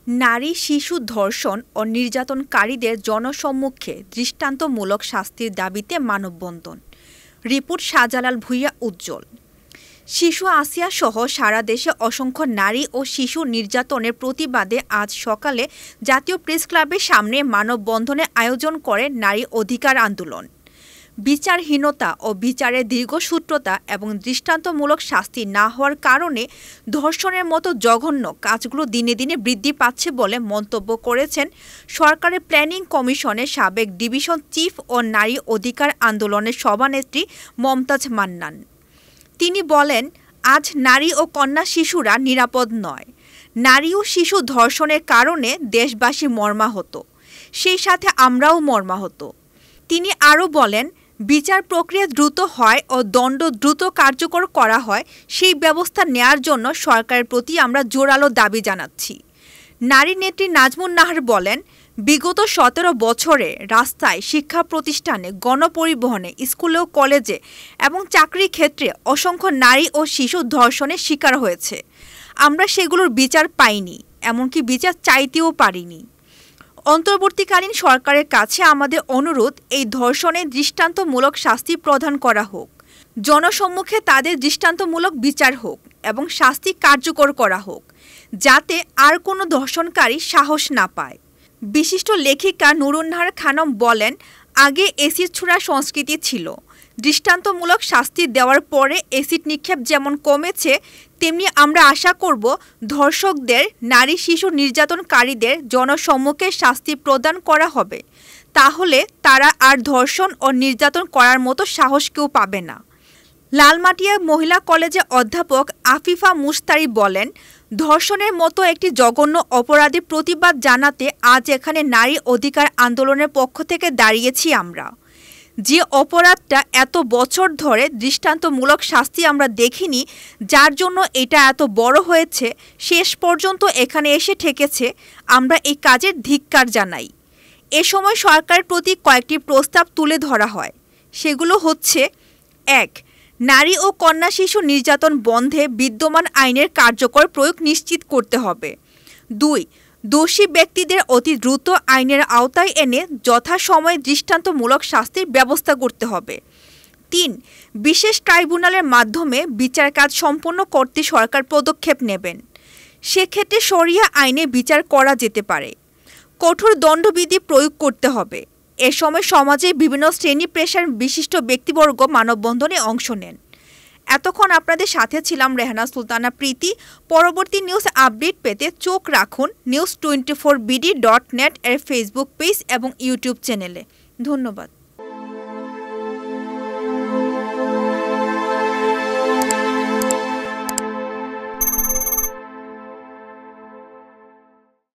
নারী শিশু ধর্ষণ ও নির্যাতনকারীদের জনসম্মুখে দৃষ্টান্তমূলক শাস্তির দাবিতে মানববন্ধন। রিপোর্ট শাহজালাল ভূঁইয়া উজ্জ্বল। শিশু আসিয়া সহ সারা দেশে অসংখ্য নারী ও শিশু নির্যাতনের প্রতিবাদে আজ সকালে জাতীয় প্রেসক্লাবের সামনে মানববন্ধনের আয়োজন করে নারী অধিকার আন্দোলন। বিচারহীনতা ও বিচারের দীর্ঘসূত্রতা এবং দৃষ্টান্তমূলক শাস্তি না হওয়ার কারণে ধর্ষণের মতো জঘন্য কাজগুলো দিনে দিনে বৃদ্ধি পাচ্ছে বলে মন্তব্য করেছেন সরকারের প্ল্যানিং কমিশনের সাবেক ডিভিশন চিফ ও নারী অধিকার আন্দোলনের সভানেত্রী মমতাজ মান্নান। তিনি বলেন, আজ নারী ও কন্যা শিশুরা নিরাপদ নয়। নারী ও শিশু ধর্ষণের কারণে দেশবাসী মর্মাহত, সেই সাথে আমরাও মর্মাহত। তিনি আরও বলেন, বিচার প্রক্রিয়া দ্রুত হয় ও দণ্ড দ্রুত কার্যকর করা হয় সেই ব্যবস্থা নেয়ার জন্য সরকারের প্রতি আমরা জোরালো দাবি জানাচ্ছি। নারী নেত্রী নাজমুন নাহার বলেন, বিগত ১৭ বছরে রাস্তায়, শিক্ষা প্রতিষ্ঠানে, গণপরিবহনে, স্কুলে ও কলেজে এবং চাকরির ক্ষেত্রে অসংখ্য নারী ও শিশু ধর্ষণের শিকার হয়েছে। আমরা সেগুলোর বিচার পাইনি, এমনকি বিচার চাইতেও পারিনি। অন্তর্বর্তীকালীন সরকারের কাছে আমাদের অনুরোধ, এই ধর্ষণের দৃষ্টান্তমূলক শাস্তি প্রদান করা হোক, জনসম্মুখে তাদের দৃষ্টান্তমূলক বিচার হোক এবং শাস্তি কার্যকর করা হোক, যাতে আর কোনো ধর্ষণকারী সাহস না পায়। বিশিষ্ট লেখিকা নুরুন্নাহার খানম বলেন, আগে এসিড ছোড়া সংস্কৃতি ছিল। দৃষ্টান্তমূলক শাস্তি দেওয়ার পরে এসিড নিক্ষেপ যেমন কমেছে, তেমনি আমরা আশা করব ধর্ষকদের, নারী শিশু নির্যাতনকারীদের জনসম্মুখে শাস্তি প্রদান করা হবে। তাহলে তারা আর ধর্ষণ ও নির্যাতন করার মতো সাহস কেউ পাবে না। লালমাটিয়া মহিলা কলেজের অধ্যাপক আফিফা মুশতারি বলেন, ধর্ষণের মতো একটি জঘন্য অপরাধের প্রতিবাদ জানাতে আজ এখানে নারী অধিকার আন্দোলনের পক্ষ থেকে দাঁড়িয়েছি আমরা। যে অপরাধটা এত বছর ধরে দৃষ্টান্তমূলক শাস্তি আমরা দেখিনি, যার জন্য এটা এত বড় হয়েছে, শেষ পর্যন্ত এখানে এসে ঠেকেছে, আমরা এই কাজের ধিক্কার জানাই। এ সময় সরকারের প্রতি কয়েকটি প্রস্তাব তুলে ধরা হয়। সেগুলো হচ্ছে: ১. নারী ও কন্যা শিশু নির্যাতন বন্ধে বিদ্যমান আইনের কার্যকর প্রয়োগ নিশ্চিত করতে হবে। ২. দোষী ব্যক্তিদের অতি দ্রুত আইনের আওতায় এনে যথাসময়ে দৃষ্টান্তমূলক শাস্তির ব্যবস্থা করতে হবে। ৩. বিশেষ ট্রাইব্যুনালের মাধ্যমে বিচার কাজ সম্পন্ন করতে সরকার পদক্ষেপ নেবেন। সেক্ষেত্রে শরিয়া আইনে বিচার করা যেতে পারে। কঠোর দণ্ডবিধি প্রয়োগ করতে হবে। এ সময় সমাজের বিভিন্ন শ্রেণী পেশার বিশিষ্ট ব্যক্তিবর্গ মানববন্ধনে অংশ নেন। এতক্ষণ আপনাদের সাথে ছিলাম রেহানা সুলতানা প্রীতি। পরবর্তী নিউজ আপডেট পেতে চোখ রাখুন news24bd.net এর ফেসবুক পেজ এবং ইউটিউব চ্যানেলে। ধন্যবাদ।